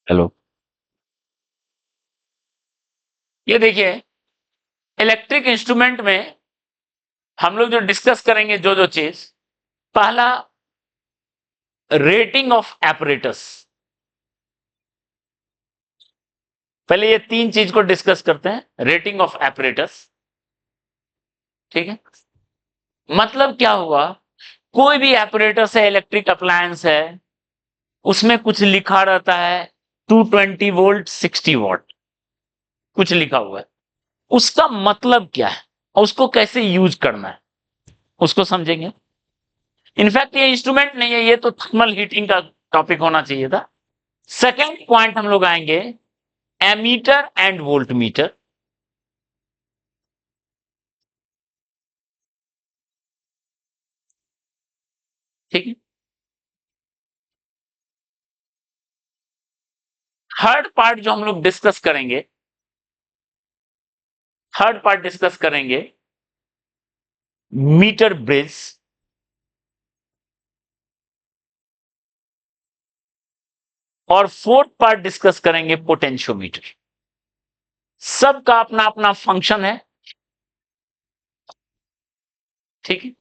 Hello. ये देखिए, electric instrument में हम लोग जो डिस्कस करेंगे जो जो चीज, पहला रेटिंग ऑफ एपरेटस। पहले ये तीन चीज को डिस्कस करते हैं। रेटिंग ऑफ एपरेटस, ठीक है। मतलब क्या हुआ, कोई भी एपरेटस है, इलेक्ट्रिक अप्लायंस है, उसमें कुछ लिखा रहता है 220 वोल्ट 60 वॉट, कुछ लिखा हुआ है। उसका मतलब क्या है और उसको कैसे यूज करना है, उसको समझेंगे। इनफैक्ट ये इंस्ट्रूमेंट नहीं है, ये तो थर्मल हीटिंग का टॉपिक होना चाहिए था। सेकेंड पॉइंट हम लोग आएंगे, एमीटर एंड वोल्टमीटर। ठीक है। थर्ड पार्ट जो हम लोग डिस्कस करेंगे, थर्ड पार्ट डिस्कस करेंगे मीटर ब्रिज। और फोर्थ पार्ट डिस्कस करेंगे पोटेंशियोमीटर। सबका अपना अपना फंक्शन है, ठीक है।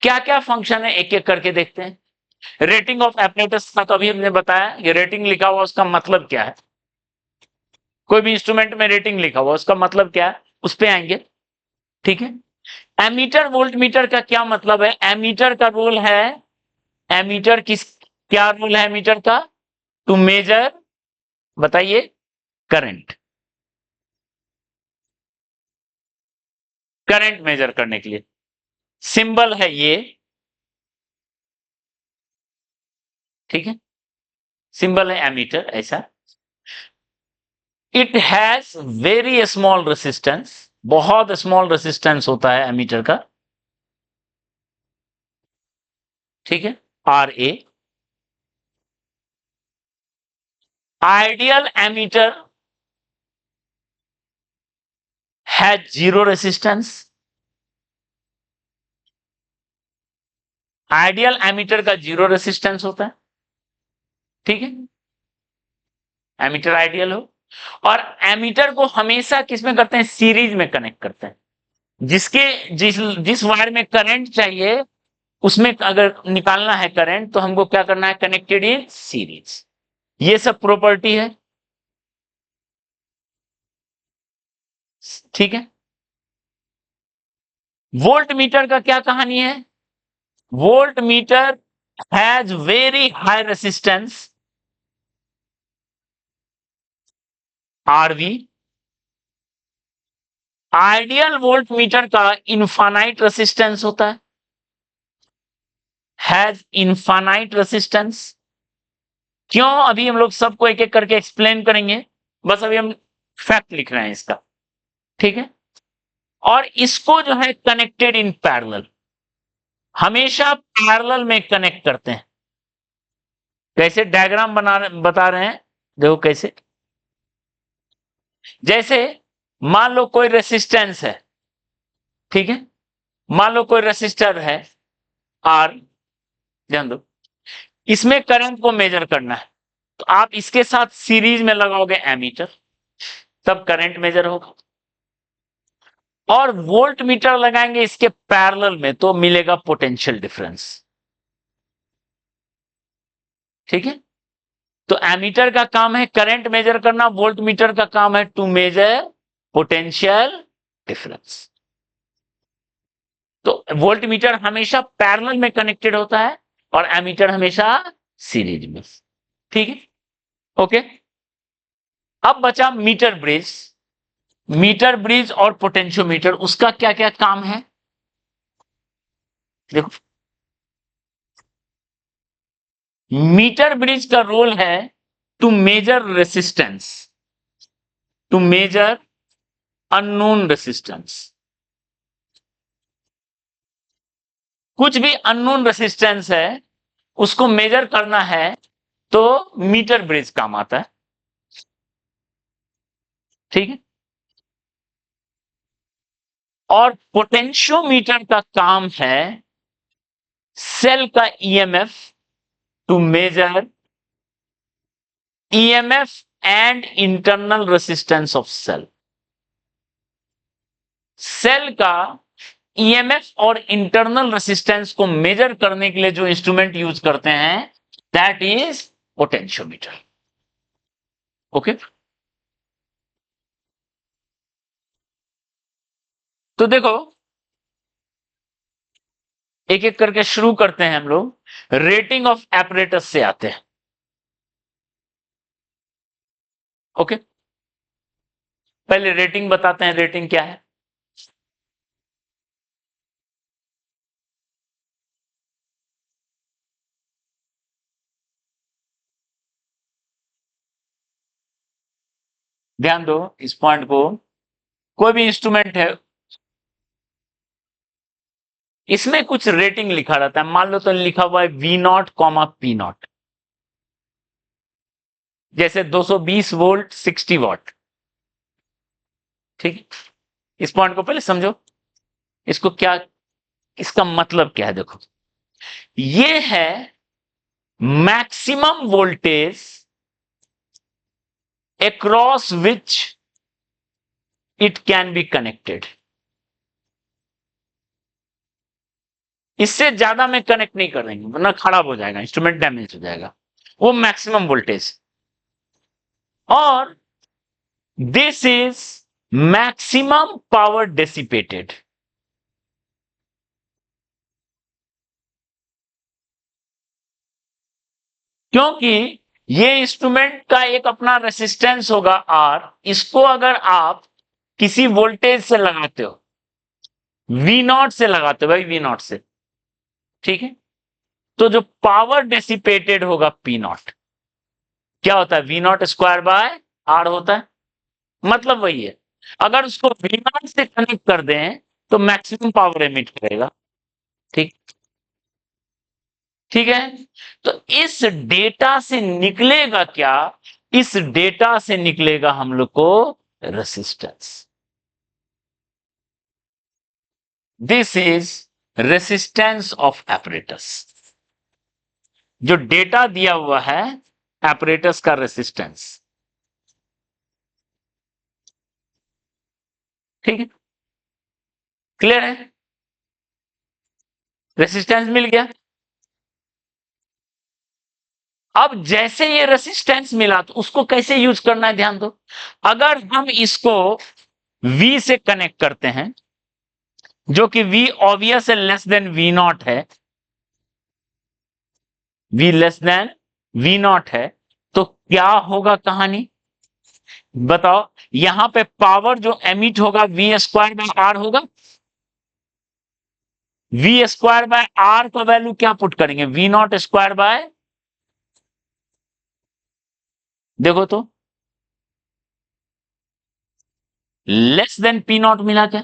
क्या क्या फंक्शन है एक एक करके देखते हैं। रेटिंग ऑफ एपरेटस का तो अभी हमने बताया, ये रेटिंग लिखा हुआ उसका मतलब क्या है। कोई भी इंस्ट्रूमेंट में रेटिंग लिखा हुआ उसका मतलब क्या है, उस पे आएंगे, ठीक है। एमीटर वोल्टमीटर का क्या मतलब है। एमीटर का रोल है, एमीटर किस, क्या रोल है एमीटर का, टू मेजर, बताइए, करंट। करंट मेजर करने के लिए सिंबल है ये, ठीक है। सिंबल है एमीटर ऐसा। It has very small resistance, बहुत स्मॉल रेसिस्टेंस होता है एमीटर का, ठीक है। R A. Ideal ammeter has zero resistance. Ideal ammeter का जीरो रेसिस्टेंस होता है, ठीक है। एमीटर आइडियल हो। और एमीटर को हमेशा किसमें करते हैं, सीरीज में कनेक्ट करते हैं। जिसके जिस जिस वायर में करंट चाहिए, उसमें अगर निकालना है करंट, तो हमको क्या करना है, कनेक्टेड इन सीरीज। ये सब प्रॉपर्टी है, ठीक है। वोल्ट मीटर का क्या कहानी है। Voltmeter has very high resistance, RV. Ideal voltmeter का इनफाइनाइट रेसिस्टेंस होता है, हैज इनफाइनाइट रेसिस्टेंस। क्यों, अभी हम लोग सबको एक एक करके एक्सप्लेन करेंगे, बस अभी हम फैक्ट लिख रहे हैं इसका, ठीक है। और इसको जो है कनेक्टेड इन पैरेलल, हमेशा पैरेलल में कनेक्ट करते हैं। कैसे, डायग्राम बता रहे हैं, देखो कैसे। जैसे मान लो कोई रेसिस्टेंस है, ठीक है। मान लो कोई रेसिस्टर है आर, ध्यान दो। इसमें करंट को मेजर करना है, तो आप इसके साथ सीरीज में लगाओगे एमीटर, तब करंट मेजर होगा। और वोल्ट मीटर लगाएंगे इसके पैरेलल में, तो मिलेगा पोटेंशियल डिफरेंस, ठीक है। तो एमीटर का काम है करंट मेजर करना, वोल्ट मीटर का काम है टू मेजर पोटेंशियल डिफरेंस। तो वोल्ट मीटर हमेशा पैरेलल में कनेक्टेड होता है और एमीटर हमेशा सीरीज में, ठीक है। ओके। अब बचा मीटर ब्रिज। मीटर ब्रिज और पोटेंशियोमीटर, उसका क्या क्या काम है, देखो। मीटर ब्रिज का रोल है to measure resistance, to measure unknown resistance. कुछ भी अननोन रेसिस्टेंस है, उसको मेजर करना है, तो मीटर ब्रिज काम आता है, ठीक है। और पोटेंशियोमीटर का काम है सेल का EMF, to measure EMF and internal resistance of cell. Cell का ईएमएफ और इंटरनल रेसिस्टेंस को मेजर करने के लिए जो इंस्ट्रूमेंट यूज करते हैं दैट इज पोटेंशियोमीटर। ओके, तो देखो एक एक करके शुरू करते हैं हम लोग। रेटिंग ऑफ एपरेटस से आते हैं। ओके, पहले रेटिंग बताते हैं, रेटिंग क्या है। ध्यान दो इस पॉइंट को। कोई भी इंस्ट्रूमेंट है, इसमें कुछ रेटिंग लिखा रहता है। मान लो तो लिखा हुआ है V0 कॉमा P0, जैसे 220 वोल्ट 60 वॉट। ठीक है, इस पॉइंट को पहले समझो। इसको क्या, इसका मतलब क्या है देखो। ये है maximum voltage across which it can be connected। इससे ज्यादा में कनेक्ट नहीं करेंगे वरना खराब हो जाएगा, इंस्ट्रूमेंट डैमेज हो जाएगा। वो मैक्सिमम वोल्टेज। और this is maximum power dissipated. क्योंकि ये इंस्ट्रूमेंट का एक अपना रेसिस्टेंस होगा आर। इसको अगर आप किसी वोल्टेज से लगाते हो, V0 से लगाते हो भाई, V0 से, ठीक है, तो जो पावर डेसिपेटेड होगा P0 क्या होता है, V0 स्क्वायर बाय आर होता है। मतलब वही है, अगर उसको V0 से कनेक्ट कर दें तो मैक्सिमम पावर एमिट करेगा। ठीक, ठीक है। तो इस डेटा से निकलेगा क्या, इस डेटा से निकलेगा हम लोग को resistance. This is resistance of apparatus. जो डेटा दिया हुआ है एपरेटस का रेसिस्टेंस। ठीक है, क्लियर है, रेसिस्टेंस मिल गया। अब जैसे ये रेसिस्टेंस मिला तो उसको कैसे यूज करना है ध्यान दो। अगर हम इसको V से कनेक्ट करते हैं, जो कि V ऑब्वियस है लेस देन V0 है, V लेस देन V0 है, तो क्या होगा कहानी बताओ। यहां पे पावर जो एमिट होगा V स्क्वायर बाय आर होगा। V स्क्वायर बाय आर का वैल्यू क्या पुट करेंगे, V0 स्क्वायर बाय, देखो तो लेस देन P0 मिला क्या,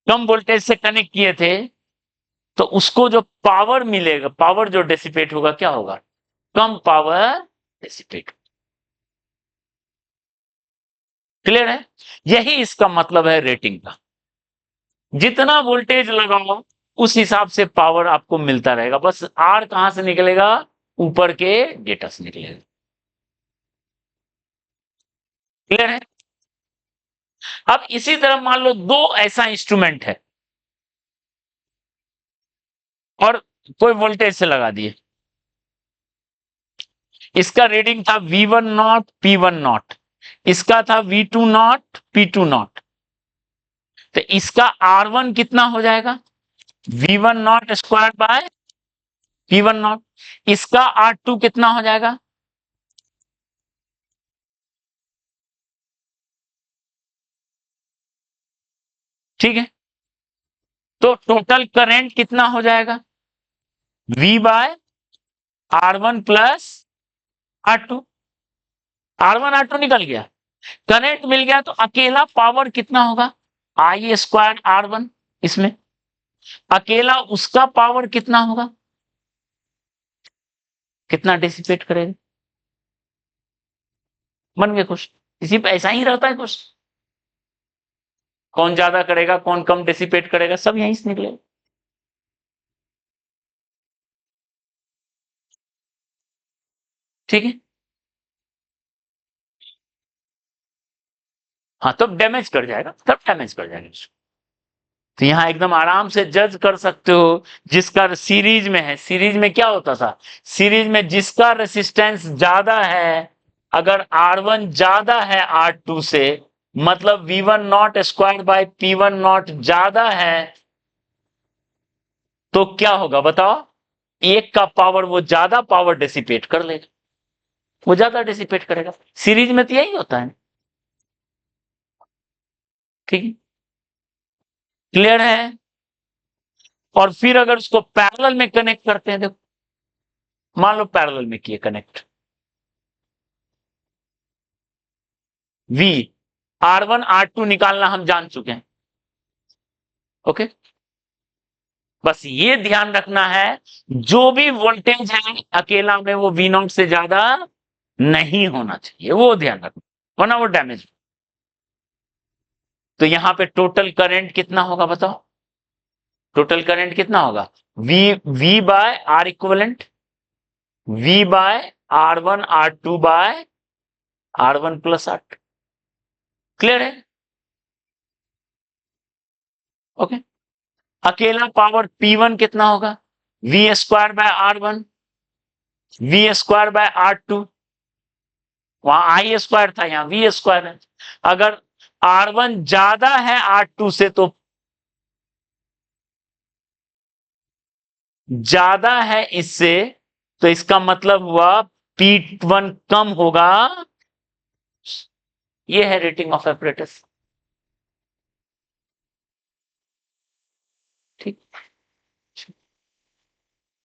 कम वोल्टेज से कनेक्ट किए थे तो उसको जो पावर मिलेगा, पावर जो डेसिपेट होगा क्या होगा, कम पावर डेसिपेट। क्लियर है, यही इसका मतलब है रेटिंग का। जितना वोल्टेज लगाओ उस हिसाब से पावर आपको मिलता रहेगा। बस आर कहां से निकलेगा, ऊपर के डेटा से निकलेगा। क्लियर है। अब इसी तरह मान लो दो ऐसा इंस्ट्रूमेंट है और कोई वोल्टेज से लगा दिए। इसका रीडिंग था V1 नॉट P1 नॉट, इसका था V2 नॉट P2 नॉट। तो इसका R1 कितना हो जाएगा, V1 not square by P1 not. इसका R2 कितना हो जाएगा, ठीक है। तो टोटल करंट कितना हो जाएगा, V by R1 plus R2। R1 R2 निकल गया, करंट मिल गया, तो अकेला पावर कितना होगा, I स्क्वायर R1। इसमें अकेला उसका पावर कितना होगा, कितना डिसिपेट करेगा। बन गया कुछ, इसी पे ऐसा ही रहता है कुछ, कौन ज्यादा करेगा कौन कम डिसिपेट करेगा सब यहीं से निकलेगा। ठीक है, हाँ तब डैमेज कर जाएगा, तब डैमेज कर जाएगा। तो यहां एकदम आराम से जज कर सकते हो, जिसका सीरीज में है, सीरीज में क्या होता था, सीरीज में जिसका रेसिस्टेंस ज्यादा है, अगर R1 ज्यादा है R2 से, मतलब V1 not square by P1 not ज्यादा है, तो क्या होगा बताओ, एक का पावर वो ज्यादा पावर डिसिपेट कर लेगा, वो ज्यादा डिसिपेट करेगा। सीरीज में तो यही होता है, ठीक है, क्लियर है। और फिर अगर उसको पैरेलल में कनेक्ट करते हैं, देखो मान लो पैरेलल में किए कनेक्ट, V R1 R2 निकालना हम जान चुके हैं, ओके। बस ये ध्यान रखना है, जो भी वोल्टेज है अकेला में वो V नॉट से ज्यादा नहीं होना चाहिए, वो ध्यान रखना, वरना वो डैमेज। तो यहां पे टोटल करंट कितना होगा बताओ, टोटल करंट कितना होगा, V by R equivalent, V by R1 R2 by R1 plus R2, clear है, ओके। अकेला पावर P1 कितना होगा, V square by R1, V square by R2, वहां I स्क्वायर था, यहां V स्क्वायर है। अगर R1 ज्यादा है R2 से, तो ज्यादा है इससे, तो इसका मतलब हुआ P1 कम होगा, ये है रेटिंग ऑफ एपरेटस, ठीक।